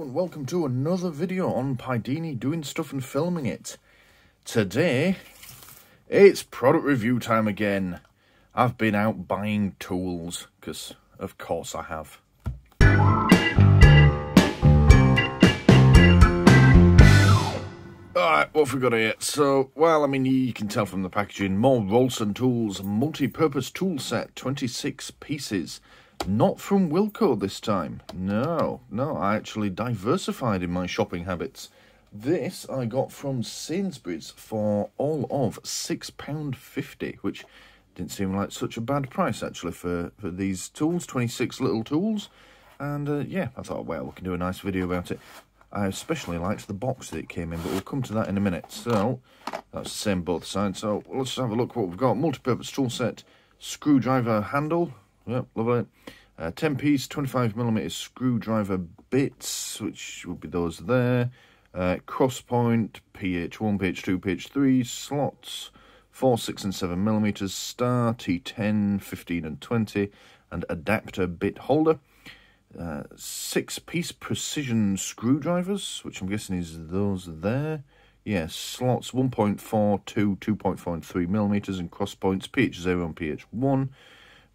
and welcome to another video on Pidini doing stuff and filming it. Today, it's product review time again. I've been out buying tools, because of course I have. Alright, what have we got here? So, well, I mean, you can tell from the packaging, more Rolson tools, multi-purpose tool set, 26 pieces. Not from Wilko this time. No, I actually diversified in my shopping habits. This I got from Sainsbury's for all of £6.50, which didn't seem like such a bad price, actually, for these tools, 26 little tools. And, yeah, I thought, well, we can do a nice video about it. I especially liked the box that it came in, but we'll come to that in a minute. So, that's the same both sides. So, let's have a look what we've got. Multi-purpose tool set, screwdriver handle. Yep, lovely. 10-piece 25mm screwdriver bits, which would be those there. Cross point, PH1, PH2, PH3, slots, 4, 6 and 7mm, star, T10, 15 and 20, and adapter bit holder. 6-piece precision screwdrivers, which I'm guessing is those there. Yes, slots 1.4 to 2.4 and 3mm, and cross points PH0 and PH1.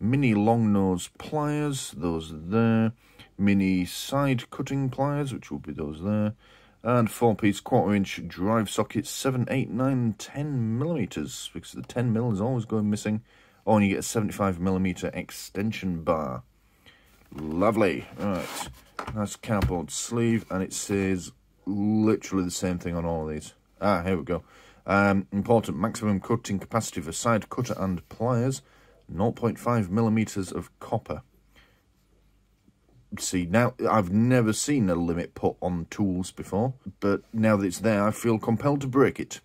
Mini long nose pliers, those there. Mini side cutting pliers, which will be those there. And 4-piece 1/4-inch drive sockets, 7, 8, 9, 10mm, because the 10mm is always going missing. Oh, and you get a 75mm extension bar. Lovely. Right, nice cardboard sleeve, and it says literally the same thing on all of these. Ah, here we go. Important maximum cutting capacity for side cutter and pliers. 0.5mm of copper. See, now, I've never seen a limit put on tools before, but now that it's there, I feel compelled to break it.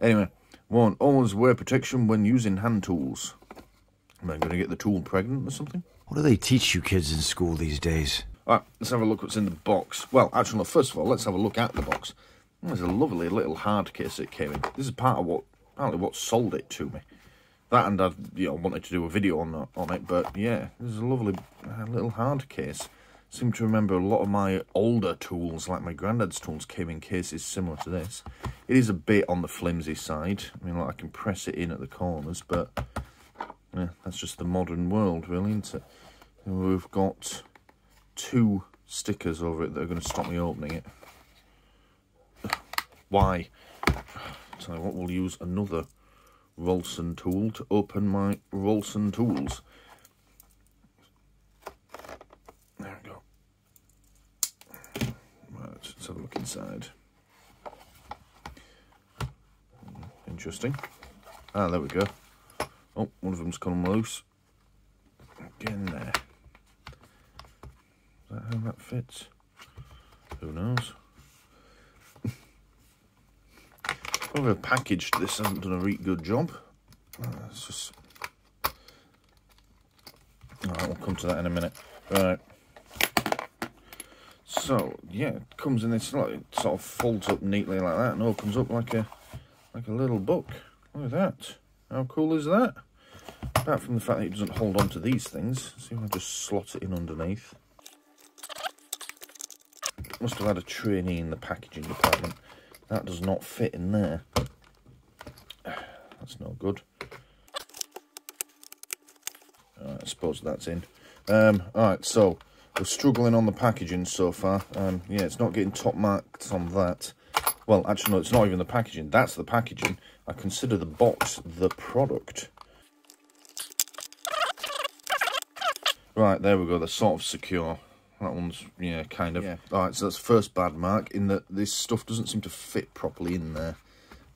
Anyway, 1. Always wear protection when using hand tools. Am I going to get the tool pregnant or something? What do they teach you kids in school these days? Alright, let's have a look what's in the box. Well, actually, first of all, let's have a look at the box. There's a lovely little hard case it came in. This is part of what sold it to me. That, and I wanted to do a video on it, but yeah, this is a lovely little hard case. Seem to remember a lot of my older tools, like my granddad's tools, came in cases similar to this. It is a bit on the flimsy side. I mean, like, I can press it in at the corners, but yeah, that's just the modern world, really, isn't it? And we've got 2 stickers over it that are going to stop me opening it. Why? Tell you what, we'll use another Rolson tool to open my Rolson tools. There we go. Right, let's have a look inside. Interesting. Ah, there we go. Oh, one of them's come loose. Get in there. Is that how that fits? Who knows? Whoever packaged this hasn't done a really good job. It's just... Alright, we'll come to that in a minute. Right. So, yeah, it comes in this, like, it sort of folds up neatly like that and opens up like a little book. Look at that. How cool is that? Apart from the fact that it doesn't hold on to these things. See if I just slot it in underneath. Must have had a trainee in the packaging department. That does not fit in there. That's no good. Alright, I suppose that's in. Alright, so we're struggling on the packaging so far. Yeah, it's not getting top marks on that. Well, actually, no, it's not even the packaging. That's the packaging. I consider the box the product. Right, there we go. They're sort of secure. That one's, yeah, kind of. Yeah. Alright, so that's the first bad mark, in that this stuff doesn't seem to fit properly in there.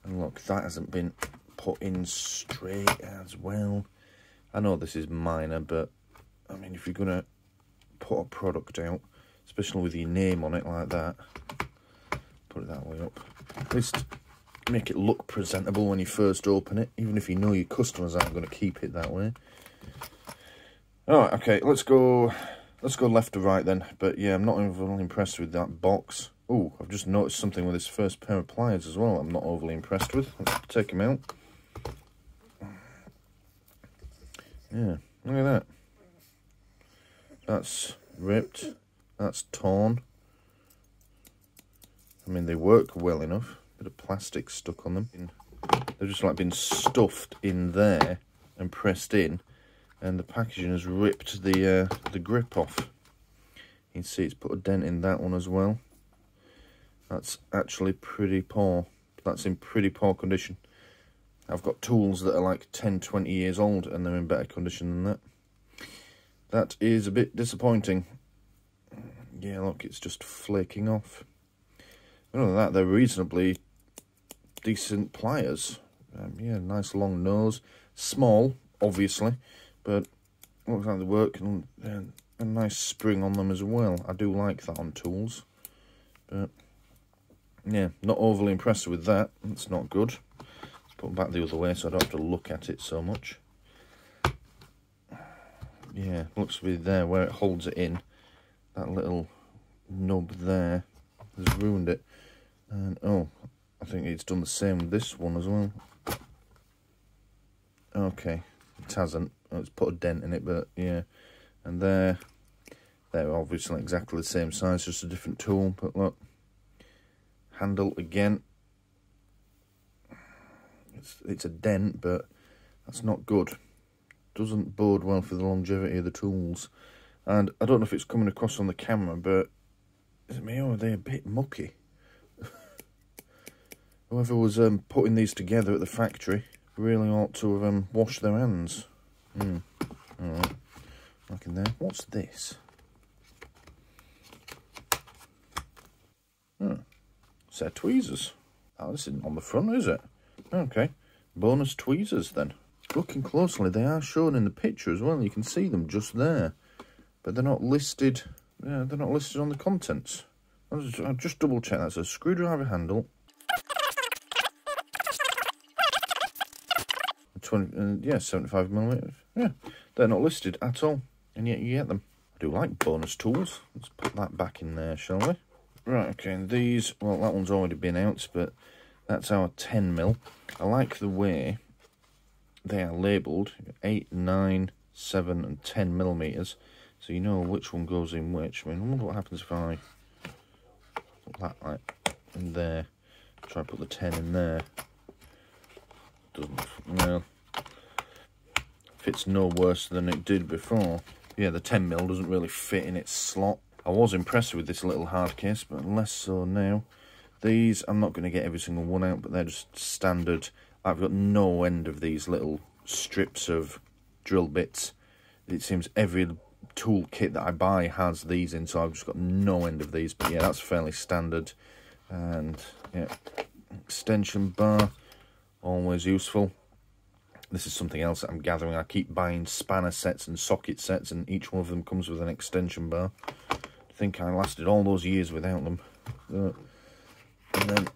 And look, that hasn't been put in straight as well. I know this is minor, but, I mean, if you're going to put a product out, especially with your name on it like that, put it that way up. At least make it look presentable when you first open it, even if you know your customers aren't going to keep it that way. Alright, okay, let's go left to right then. But yeah, I'm not overly impressed with that box. Oh, I've just noticed something with this first pair of pliers as well I'm not overly impressed with. Let's take them out. Yeah, look at that. That's ripped. That's torn. I mean, they work well enough. Bit of plastic stuck on them. They've just like been stuffed in there and pressed in, and the packaging has ripped the grip off. You can see it's put a dent in that one as well. That's actually pretty poor. That's in pretty poor condition. I've got tools that are like 10, 20 years old and they're in better condition than that. That is a bit disappointing. Yeah, look, it's just flaking off. Other than that, they're reasonably decent pliers. Yeah, nice long nose. Small, obviously, but looks like they work, and a nice spring on them as well. I do like that on tools. But, yeah, not overly impressed with that. It's not good. Let's put them back the other way so I don't have to look at it so much. Yeah, looks to be there where it holds it in. That little nub there has ruined it. And, oh, I think it's done the same with this one as well. Okay, it hasn't. It's put a dent in it, but yeah. And they're obviously exactly the same size, just a different tool. But look, handle again. It's a dent, but that's not good. Doesn't bode well for the longevity of the tools. And I don't know if it's coming across on the camera, but is it me or are they a bit mucky? Whoever was putting these together at the factory really ought to have washed their hands. Alright. Back in there. What's this? Oh, set of tweezers. Oh, this isn't on the front, is it? Okay. Bonus tweezers then. Looking closely, they are shown in the picture as well. You can see them just there. But they're not listed. Yeah, they're not listed on the contents. I'll just double check. That's a screwdriver handle. 75mm. Yeah, they're not listed at all, and yet you get them. I do like bonus tools. Let's put that back in there, shall we? Right, okay, and these, well, that one's already been out, but that's our 10mm. I like the way they are labelled 8, 9, 7, and 10mm, so you know which one goes in which. I mean, I wonder what happens if I put that like in there, try to put the 10 in there. Doesn't, well, fits no worse than it did before. Yeah, the 10mm doesn't really fit in its slot. I was impressed with this little hard case, but less so now. These, I'm not going to get every single one out, but they're just standard. I've got no end of these little strips of drill bits. It seems every tool kit that I buy has these in, so I've just got no end of these. But yeah, that's fairly standard. And yeah, extension bar, always useful. This is something else that I'm gathering. I keep buying spanner sets and socket sets, and each one of them comes with an extension bar. I think I lasted all those years without them. And then,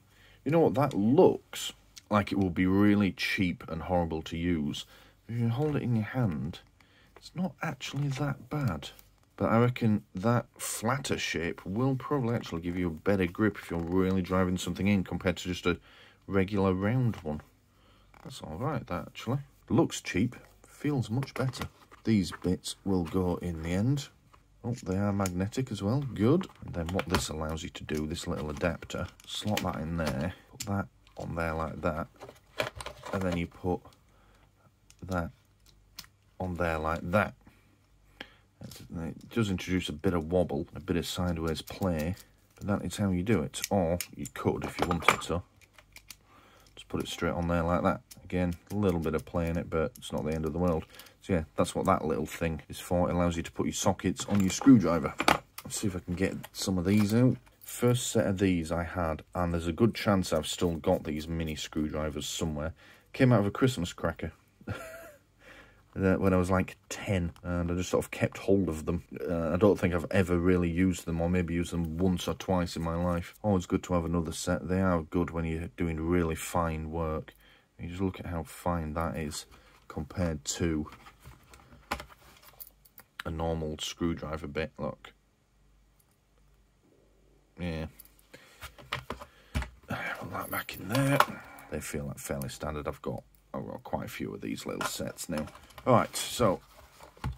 you know what, that looks like it will be really cheap and horrible to use. If you hold it in your hand, it's not actually that bad. But I reckon that flatter shape will probably actually give you a better grip if you're really driving something in compared to just a regular round one. That's alright, that actually. Looks cheap, feels much better. These bits will go in the end. Oh, they are magnetic as well, good. And then what this allows you to do, this little adapter, slot that in there, put that on there like that, and then you put that on there like that. It does introduce a bit of wobble, a bit of sideways play, but that is how you do it. Or you could, if you wanted to, just put it straight on there like that. Again, a little bit of play in it, but it's not the end of the world. So yeah, that's what that little thing is for. It allows you to put your sockets on your screwdriver. Let's see if I can get some of these out. First set of these I had, and there's a good chance I've still got these mini screwdrivers somewhere. Came out of a Christmas cracker. When I was like 10, and I just sort of kept hold of them. I don't think I've ever really used them, or maybe used them once or twice in my life. Always good to have another set. They are good when you're doing really fine work. You just look at how fine that is compared to a normal screwdriver bit. Look. Yeah. Put that back in there. They feel like fairly standard. I've got quite a few of these little sets now. Alright, so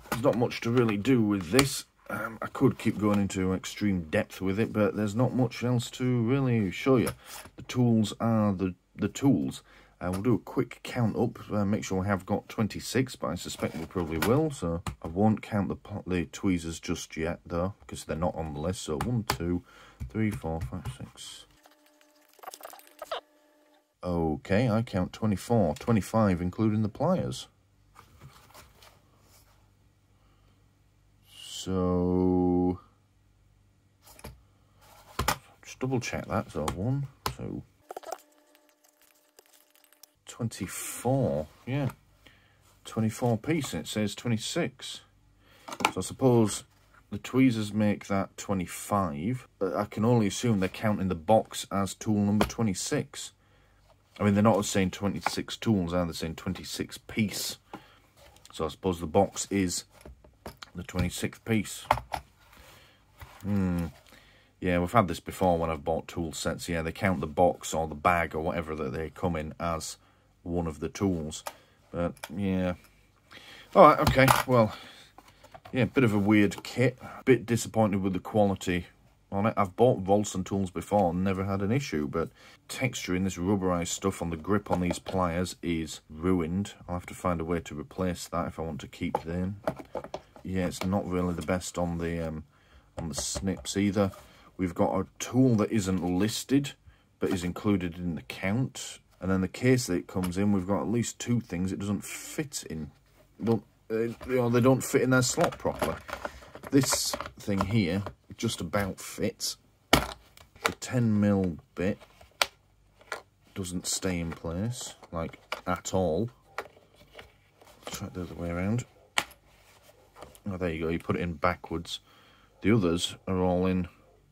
there's not much to really do with this. I could keep going into extreme depth with it, but there's not much else to really show you. The tools are the tools. We'll do a quick count up, make sure we have got 26, but I suspect we probably will, so I won't count the tweezers just yet, though, because they're not on the list. So 1, 2, 3, 4, 5, 6. Okay, I count 24, 25 including the pliers. So, just double check that. So 1, 2, 24. Yeah, 24 piece. And it says 26. So I suppose the tweezers make that 25. But I can only assume they're counting the box as tool number 26. I mean, they're not saying 26 tools, are they? They're saying 26 piece. So I suppose the box is the 26th piece. Yeah, we've had this before when I've bought tool sets. Yeah, they count the box or the bag or whatever that they come in as one of the tools. But, yeah. Alright, okay, well, yeah, bit of a weird kit. Bit disappointed with the quality on it. I've bought Rolson tools before and never had an issue, but texturing this rubberized stuff on the grip on these pliers is ruined. I'll have to find a way to replace that if I want to keep them. Yeah, it's not really the best on the snips either. We've got a tool that isn't listed, but is included in the count. And then the case that it comes in, we've got at least 2 things it doesn't fit in. They don't fit in their slot properly. This thing here just about fits. The 10mm bit doesn't stay in place, like, at all. Let's try it the other way around. Oh, there you go, you put it in backwards. The others are all in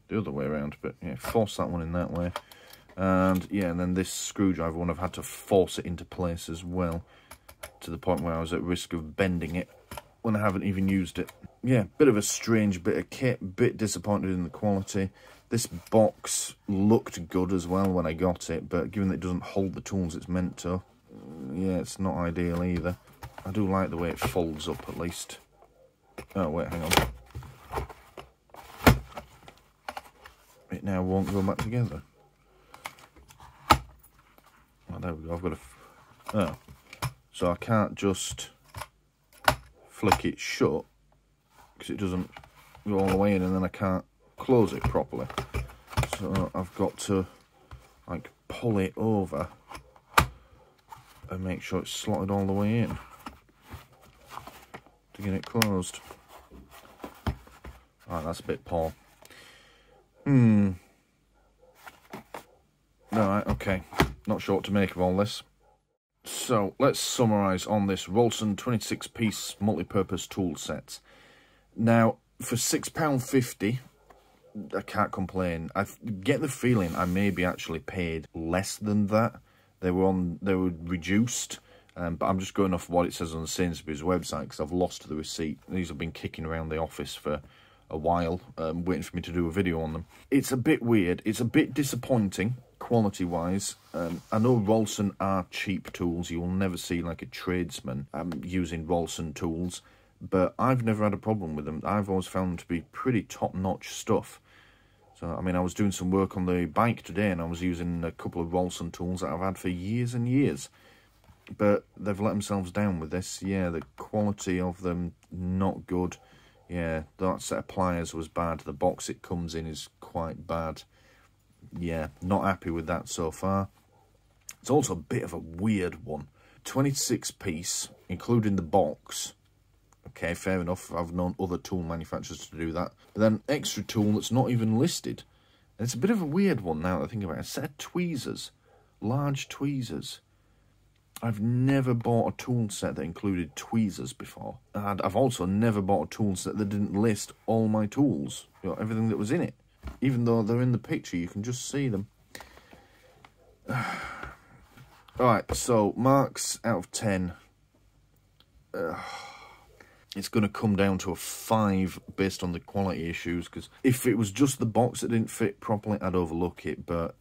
the other way around, but yeah, force that one in that way. And yeah, and then this screwdriver one, I've had to force it into place as well, to the point where I was at risk of bending it when I haven't even used it. Yeah, bit of a strange bit of kit, bit disappointed in the quality. This box looked good as well when I got it, but given that it doesn't hold the tools it's meant to, yeah, it's not ideal either. I do like the way it folds up at least. Oh, wait, hang on. It now won't go back together. Oh, there we go. I've got a... Oh. So I can't just flick it shut, because it doesn't go all the way in, and then I can't close it properly. So I've got to, like, pull it over and make sure it's slotted all the way in to get it closed. Alright, that's a bit poor. Alright, okay. Not sure what to make of all this. So, let's summarise on this Rolson 26-piece multi-purpose tool set. Now, for £6.50, I can't complain. I get the feeling I maybe actually paid less than that. They were reduced, but I'm just going off what it says on the Sainsbury's website because I've lost the receipt. These have been kicking around the office for a while, waiting for me to do a video on them. It's a bit weird. It's a bit disappointing, quality-wise. I know Rolson are cheap tools. You will never see, like, a tradesman using Rolson tools, but I've never had a problem with them. I've always found them to be pretty top-notch stuff. So, I mean, I was doing some work on the bike today, and I was using a couple of Rolson tools that I've had for years and years. But they've let themselves down with this. Yeah, the quality of them, not good. Yeah, that set of pliers was bad. The box it comes in is quite bad. Yeah, not happy with that so far. It's also a bit of a weird one. 26 piece, including the box. Okay, fair enough. I've known other tool manufacturers to do that. But then extra tool that's not even listed. And it's a bit of a weird one now that I think about it. A set of tweezers. Large tweezers. I've never bought a tool set that included tweezers before. And I've also never bought a tool set that didn't list all my tools. You know, everything that was in it. Even though they're in the picture, you can just see them. Alright, so marks out of 10. It's going to come down to a 5 based on the quality issues, because if it was just the box that didn't fit properly, I'd overlook it. But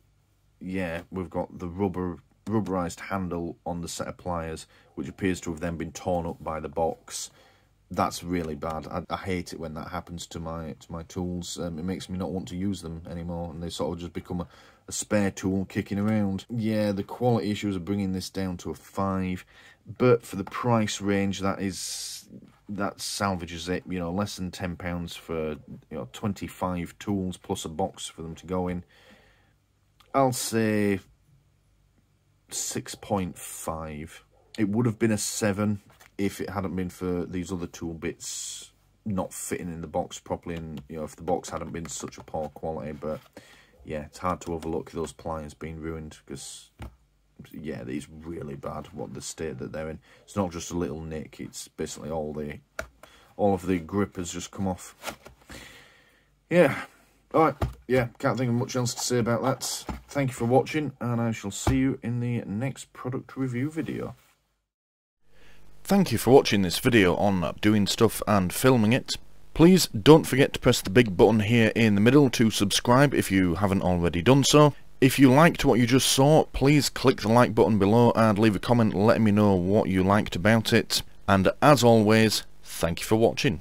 yeah, we've got the rubberized handle on the set of pliers, which appears to have then been torn up by the box. That's really bad. I hate it when that happens to my tools. It makes me not want to use them anymore, and they sort of just become a spare tool kicking around. Yeah, the quality issues are bringing this down to a 5, but for the price range, that salvages it. You know, less than £10 for 25 tools plus a box for them to go in. I'll say 6.5. It would have been a 7 if it hadn't been for these other tool bits not fitting in the box properly, and if the box hadn't been such a poor quality. But yeah, it's hard to overlook those pliers being ruined, because yeah, it's really bad what the state that they're in. It's not just a little nick, it's basically all of the grip has just come off. Yeah, alright, yeah, can't think of much else to say about that. Thank you for watching, and I shall see you in the next product review video. Thank you for watching this video on doing stuff and filming it. Please don't forget to press the big button here in the middle to subscribe if you haven't already done so. If you liked what you just saw, please click the like button below and leave a comment letting me know what you liked about it. And as always, thank you for watching.